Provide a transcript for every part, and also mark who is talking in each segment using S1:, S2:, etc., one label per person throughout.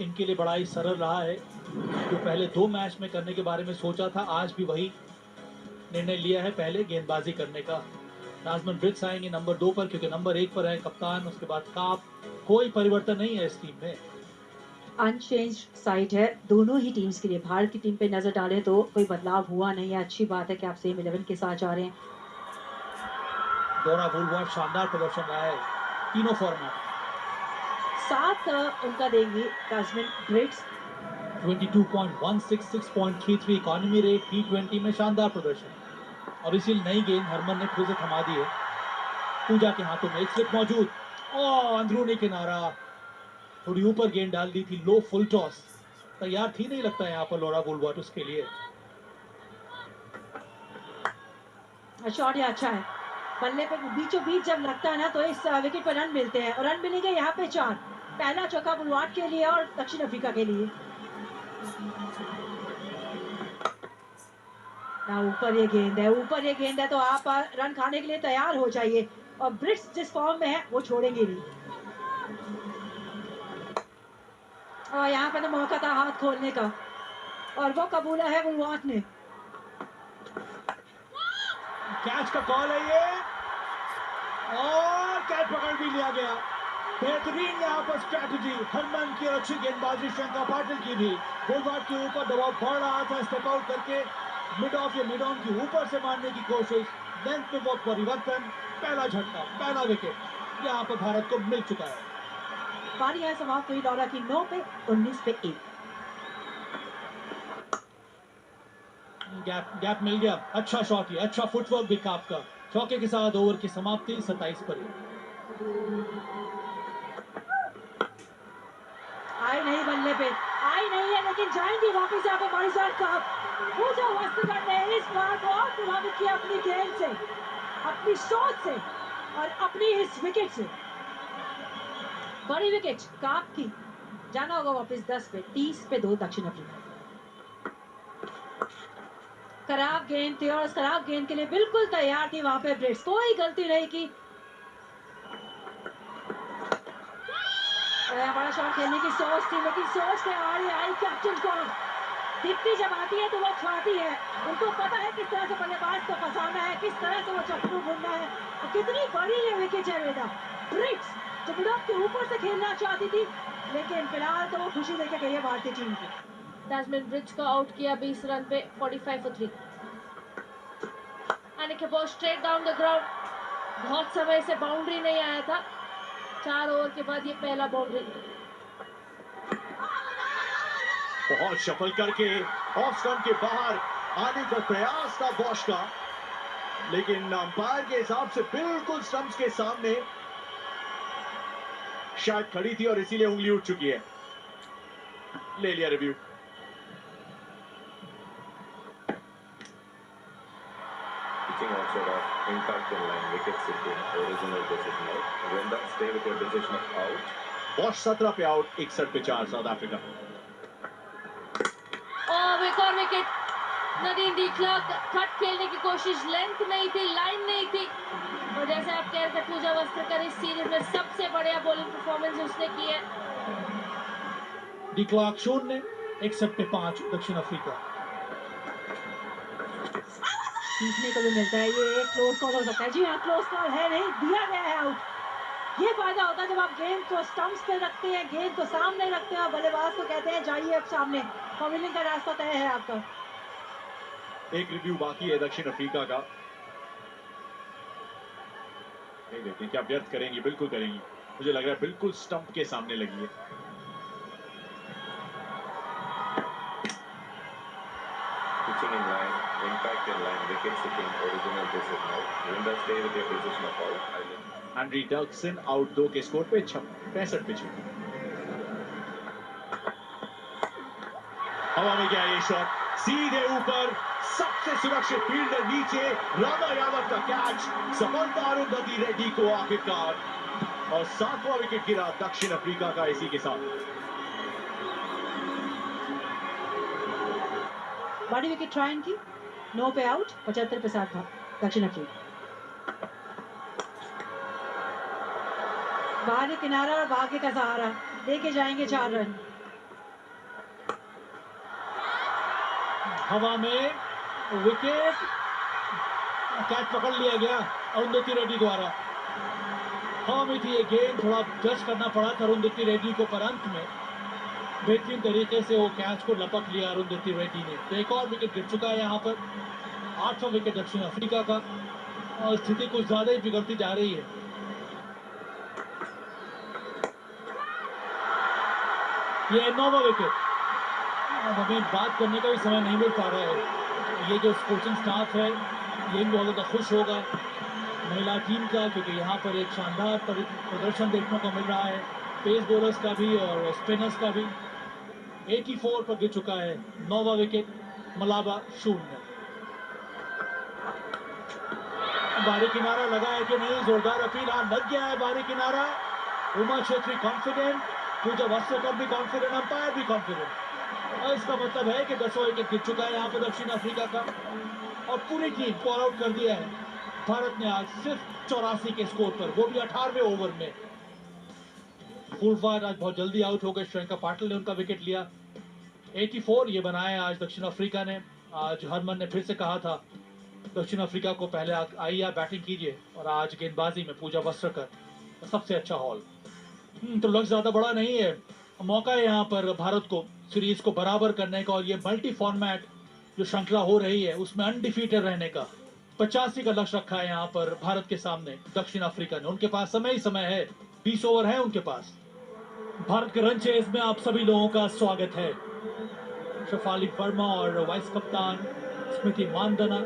S1: इनके लिए बड़ा ही सरल रहा है। जो पहले 2 मैच में करने के बारे में सोचा था, आज भी वही निर्णय लिया है पहले गेंदबाजी करने का। नाजमन ब्रिग्स आएंगे नंबर 2 पर, क्योंकि नंबर 1 पर है कप्तान, उसके बाद काप। कोई परिवर्तन नहीं है इस टीम में।
S2: अनचेंज्ड साइड है दोनों ही टीम्स के लिए। भारत की टीम पे नजर डालें तो कोई बदलाव हुआ नहीं है। अच्छी बात है कि आप सेम 11 के साथ जा रहे हैं।
S1: डोरा वुलवर्थ शानदार प्रदर्शन रहा है तीनों फॉर्मेट।
S2: साथ उनका देंगी नाजमन ब्रिग्स।
S1: 22.16, 6.33 इकोनॉमी रेट, T20 में शानदार प्रदर्शन। और इसी नई गेंद हरमन ने फिर से थमा दी है। पूजा के हाथों में एक स्लिप मौजूद, और अंदरूनी किनारा, थोड़ी ऊपर गेंद डाल दी थी। लो फुल टॉस तैयार थी, नहीं लगता है यहाँ पर लोरा वुलवर्थ उसके लिए।
S2: शॉट ये अच्छा है। बल्ले पे बीचों बीच जब लगता है ना तो इस विकेट पर रन मिलते हैं, और रन मिलेंगे यहाँ पे 4। पहला चौका वुलवर्थ के लिए और दक्षिण अफ्रीका के लिए। ना ऊपर ये गेंद है, ऊपर ये गेंद है तो आप रन खाने के लिए तैयार हो जाइए। और ब्रिग्स जिस फॉर्म में है वो छोड़ेंगे नहीं। और यहाँ पे तो मौका था हाथ खोलने का, और वो कबूला है वुलवर्थ ने।
S1: कैच का कॉल है ये, और कैच पकड़ भी लिया गया। बेहतरीन यहाँ पर स्ट्रैटेजी हरमन की, और अच्छी गेंदबाजी शंका पाटिल की भी। वुलवर्थ के ऊपर दबाव बढ़ रहा था, स्टेप आउट करके मिड ऑफ या मिड ऑन की ऊपर से मारने की कोशिश। लेंथ में बहुत परिवर्तन, पहला झटका, पहला विकेट यहाँ पर भारत को मिल चुका है।
S2: पारी है समाप्त हुई डॉलर की 9 पे 19 पे 1।
S1: गैप मिल गया। अच्छा शॉट, ये अच्छा फुटवर्क भी काप का। चौके के साथ ओवर की समाप्ति 27 पर।
S2: आई नहीं बल्ले पे, आई नहीं है, लेकिन जाएंगी वापस यहाँ पे मारिसार काप। पूजा वास्तुकर ने इस बार को और प्रभावित किया अपनी गेंद से, अपनी सोच से, और अपनी इस विकेट से। बड़ी विकेट काप की। जाना होगा वापस 10 पे 30 पे 2 दक्षिण अफ्रीका। खराब गेंद थी, और उस खराब गेंद के लिए बिल्कुल तैयार थी वहां पे ब्रिग्स, कोई गलती नहीं की। बड़ा शॉट खेलने की सोच थी, लेकिन सोच के आड़ी आई कैप्टन को। दीप्ति जब आती है तो वो खाती है। उनको पता है किस तरह से बल्लेबाज को फंसाना है, किस तरह से वो चक्कू ढूंढना है। और कितनी बड़ी ये विकेट है बेटा। ब्रिग्स जो मिड ऑफ के ऊपर से खेलना चाहती थी, लेकिन फिलहाल तो वो खुशी लेके गई है भारतीय टीम की।
S3: नाजमन ब्रिग्स को आउट किया 20 रन पे 45 for 3। And ball straight down the ground. बहुत समय से बाउंड्री नहीं आया था। 4 ओवर के बाद ये पहला बाउंड्री।
S4: बहुत शफल करके ऑफ स्टंप के बाहर आने का प्रयास था बॉश का, लेकिन अंपायर के हिसाब से बिल्कुल स्टंप्स के सामने शायद खड़ी थी, और इसीलिए उंगली उठ चुकी है। ले लिया review.
S5: Outside of impact in line, wicket sitting, original decision out. When that stay with your decision of out.
S4: Bosch 17 पे आउट, 61 पे 4 साउथ अफ्रीका।
S3: एक और wicket. Nadeem de Klerk cut खेलने की कोशिश, लेंथ नहीं थी, लाइन नहीं थी। और जैसे आप कह रहे थे, पूजा वास्तुकर इस सीरीज में सबसे बढ़िया बॉलिंग परफॉर्मेंस उसने की है।
S1: डी क्लार्क 0, 61 पे 5 दक्षिण अफ्रीका।
S2: सीखने को भी मिलता है, ये एक क्लोज कॉल हो सकता है। जी हाँ, क्लोज कॉल है, नहीं दिया गया है आउट। ये फायदा होता है जब आप गेंद को स्टंप्स पे रखते हैं, गेंद को सामने रखते हैं, और बल्लेबाज को कहते हैं जाइए अब सामने, बॉलिंग का रास्ता तय है आपका।
S4: एक रिव्यू बाकी है दक्षिण अफ्रीका का। देखते हैं क्या व्यर्थ करेंगी। बिल्कुल करेंगी, मुझे लग रहा है बिल्कुल स्टंप के सामने लगी है।
S5: Pitching in line, impact in line, wicket sitting, original decision out. When that stay with your decision of out.
S4: Andri Derksen out 2 के स्कोर पे 65 पे 6। हवा में गया ये शॉट, सीधे ऊपर, सबसे सुरक्षित फील्डर नीचे, राणा यादव का कैच, सफलता अरुंधति रेड्डी को आखिरकार, और 7वां विकेट गिरा दक्षिण अफ्रीका का इसी के साथ।
S2: बड़ी विकेट ट्राइन की, 9 पे आउट, 75 पे 7 दक्षिण अफ्रीका। बाहरी किनारा और भाग्य का सहारा, लेके जाएंगे 4 रन।
S1: हवा में विकेट, कैच पकड़ लिया गया अरुंधति रेड्डी द्वारा। हवा में थी ये गेंद, थोड़ा जज करना पड़ा था अरुंधति रेड्डी को, पर अंत में बेहतरीन तरीके से वो कैच को लपक लिया अरुंधति रेड्डी ने। तो एक और विकेट गिर चुका है यहाँ पर, 8वां विकेट दक्षिण अफ्रीका का, और स्थिति कुछ ज्यादा ही बिगड़ती जा रही है। ये 9वां विकेट। अब हमें बात करने का भी समय नहीं मिल पा रहा है। ये जो कोचिंग स्टाफ है ये भी बहुत ज़्यादा खुश होगा महिला टीम का, क्योंकि यहाँ पर एक शानदार प्रदर्शन देखने को मिल रहा है, पेस बॉलर्स का भी और स्पिनर्स का भी। 84 पर गिर चुका है 9वां विकेट, मलाबा 0। बारी किनारा लगा है कि नहीं, जोरदार अपील, हाँ लग गया है बारी किनारा। उमा छेत्री कॉन्फिडेंट, पूजा वास्त्रकर भी कॉन्फिडेंट, अंपायर भी कॉन्फिडेंट। और इसका मतलब है कि 10वां विकेट गिर चुका है यहाँ पर दक्षिण अफ्रीका का, और पूरी टीम को ऑल आउट कर दिया है भारत ने आज सिर्फ 84 के स्कोर पर, वो भी 18वें ओवर में। फुलफायर आज बहुत जल्दी आउट हो गए, श्रेयंका पाटिल ने उनका विकेट लिया। 84 ये बनाया आज दक्षिण अफ्रीका ने। आज हरमन ने फिर से कहा था दक्षिण अफ्रीका को, पहले आइए आप बैटिंग कीजिए, और आज गेंदबाजी में पूजा वास्त्रकर सबसे अच्छा हॉल। तो लक्ष्य ज्यादा बड़ा नहीं है, मौका है यहाँ पर भारत को सीरीज को बराबर करने का, और ये मल्टी फॉर्मेट जो श्रृंखला हो रही है उसमें अनडिफीटेड रहने का 85 का लक्ष्य रखा है यहाँ पर भारत के सामने दक्षिण अफ्रीका ने। उनके पास समय ही समय है, 20 ओवर है उनके पास। भारत के रन चेस में आप सभी लोगों का स्वागत है। शेफाली वर्मा और वाइस कप्तान स्मृति मानधना।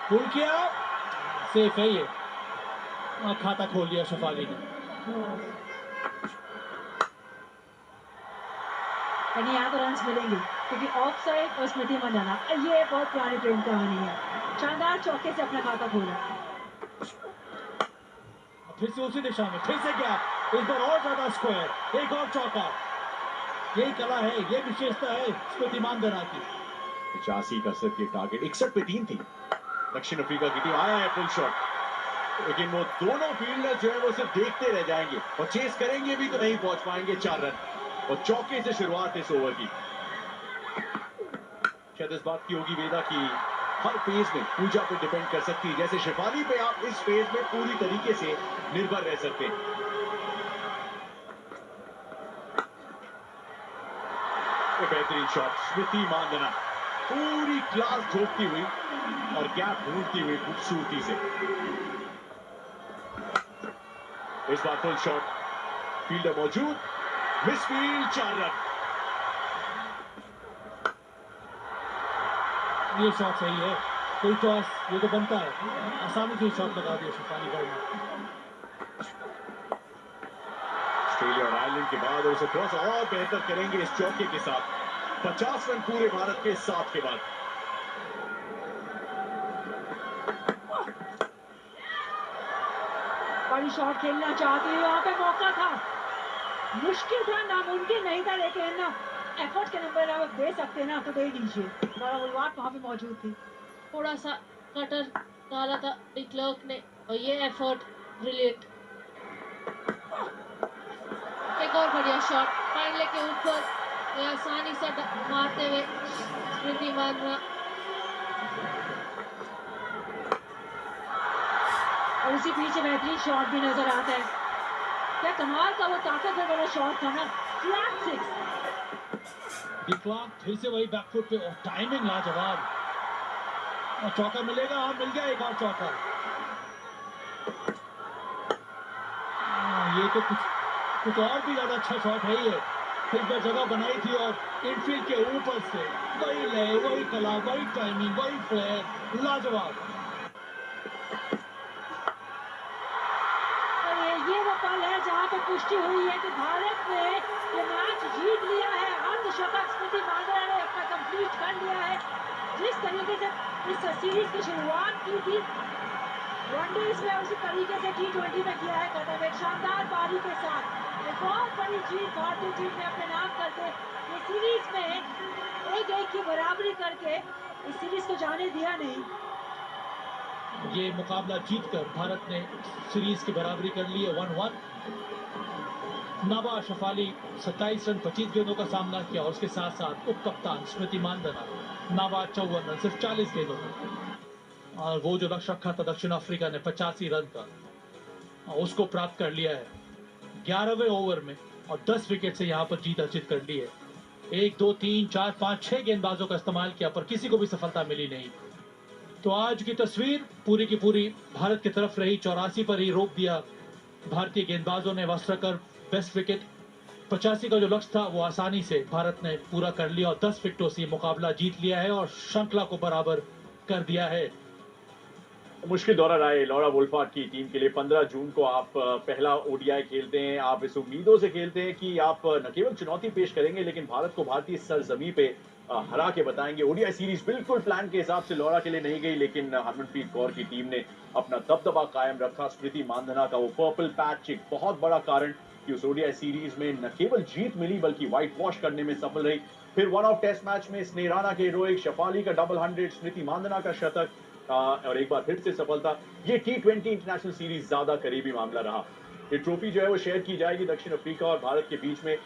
S1: पुल किया, सेफ है ये, खाता खोल दिया शेफाली ने।
S2: यहाँ तो रन मिलेंगे क्योंकि ऑफ साइड और स्मृति मंदाना, ये बहुत पुरानी प्रेम कहानी है। शानदार चौके से अपना खाता खोला,
S1: फिर से उसी दिशा में, फिर से गैप, इस बार और ज्यादा स्क्वायर, एक और चौका। यही कला है, ये विशेषता है स्मृति मानधना की।
S4: 85 का सिर्फ ये टारगेट, 61 पे 3 थी दक्षिण अफ्रीका की टीम। आया है फुल शॉट, लेकिन वो दोनों फील्डर जो है वो सिर्फ देखते रह जाएंगे, और चेस करेंगे भी तो नहीं पहुंच पाएंगे 4 रन। और चौके से शुरुआत इस ओवर की। शायद इस बात की होगी वेदा की हर फेज में पूजा पे डिपेंड कर सकती है, जैसे शेफाली पे आप इस फेज में पूरी तरीके से निर्भर रह सकते हैं। बेहतरीन शॉट, स्मृति मानधना पूरी क्लास झोंकती हुई और गैप ढूंढती हुई खूबसूरती से। इस बार फुल शॉट, फील्डर मौजूद, मिसफील्ड, 4 रन।
S1: ये शॉट सही है, कोई टॉस ये तो बनता है, आसानी से शॉट लगा दिया शेफाली वर्मा।
S4: ऑस्ट्रेलिया और आयरलैंड के बाद उसे थोड़ा सा और बेहतर करेंगे इस चौके के साथ। 50 रन पूरे भारत के साथ के बाद।
S2: बड़ी शॉट खेलना चाहती है, यहाँ पे मौका था, मुश्किल था, नामुमकिन नहीं था, लेकिन ना एफर्ट के नंबर आप दे सकते ना तो दे दीजिए। बड़ा बुलवाट वहाँ पे मौजूद थी,
S3: थोड़ा सा कटर डाला था डिक्लर्क ने, और ये एफर्ट ब्रिलियंट। एक और बढ़िया शॉट, फाइनल के ऊपर ये आसानी से मारते हुए स्मृति मानधना।
S2: और उसी पीछे बेहतरीन शॉट भी नजर आता है। क्या कमाल का वो ताकतवर वाला शॉट था ना, फ्लैट 6।
S1: डिक्लार्क फिर से वही बैकफुट पे, और टाइमिंग लाजवाब। और चौका मिलेगा, हाँ मिल गया एक और चौका। ये तो कुछ और भी ज्यादा अच्छा शॉट है ये। फिर बार जगह बनाई थी और इनफील्ड के ऊपर से वही लय, वही कला, वही टाइमिंग, वही फ्लेयर, लाजवाब।
S2: ये वो पल है जहाँ पे पुष्टि हुई है कि भारत ने ये मैच जीत लिया है। अर्धशतक स्मृति मानधना ने अपना कंप्लीट कर लिया है। जिस तरीके से इस सीरीज की शुरुआत की थी वनडेज में, उसी तरीके से T20 में किया है खत्म, एक शानदार पारी के साथ। एक बहुत बड़ी जीत भारतीय टीम ने अपने नाम करके ये सीरीज में 1-1 की बराबरी करके इस सीरीज को जाने दिया नहीं।
S1: ये मुकाबला जीतकर भारत ने सीरीज की बराबरी कर ली है 1-1। नवाज शफाली 27 रन 25 गेंदों का सामना किया और उसके साथ साथ उप कप्तान स्मृति मानधना नवाज 54 रन सिर्फ 40 गेंदों में। और वो जो लक्ष्य रखा था दक्षिण अफ्रीका ने 85 रन का, उसको प्राप्त कर लिया है 11वें ओवर में और 10 विकेट से यहाँ पर जीत अर्जित कर ली है। 1 2 3 4 5 6 गेंदबाजों का इस्तेमाल किया पर किसी को भी सफलता मिली नहीं। तो आज की तस्वीर पूरी की पूरी भारत की तरफ रही। 84 पर ही रोक दिया भारतीय गेंदबाजों ने वस्त्रकर बेस्ट विकेट। 85 का जो लक्ष्य था वो आसानी से भारत ने पूरा कर लिया और 10 विकेटों से मुकाबला जीत लिया है और श्रृंखला को बराबर कर दिया है।
S6: मुश्किल दौरा रहा है लॉरा वुल्फार्ड की टीम के लिए। 15 जून को आप पहला ओडीआई खेलते हैं। आप इस उम्मीदों से खेलते हैं कि आप न केवल चुनौती पेश करेंगे लेकिन भारत को भारतीय सरजमी पे हरा के बताएंगे। ओडीआई सीरीज बिल्कुल प्लान के हिसाब से लॉरा के लिए नहीं गई लेकिन हरमनप्रीत कौर की टीम ने अपना दबदबा कायम रखा। स्मृति मानधना का वो पर्पल पैच एक बहुत बड़ा कारण कि उस ओडीआई सीरीज में न केवल जीत मिली बल्कि व्हाइट वॉश करने में सफल रही। फिर वन ऑफ टेस्ट मैच में स्नेह राणा के हेरोइक, शफाली का डबल 100, स्मृति मानधना का शतक और एक बार फिर से सफलता। ये T20 इंटरनेशनल सीरीज ज्यादा करीबी मामला रहा। ये ट्रॉफी जो है वो शेयर की जाएगी दक्षिण अफ्रीका और भारत के बीच में।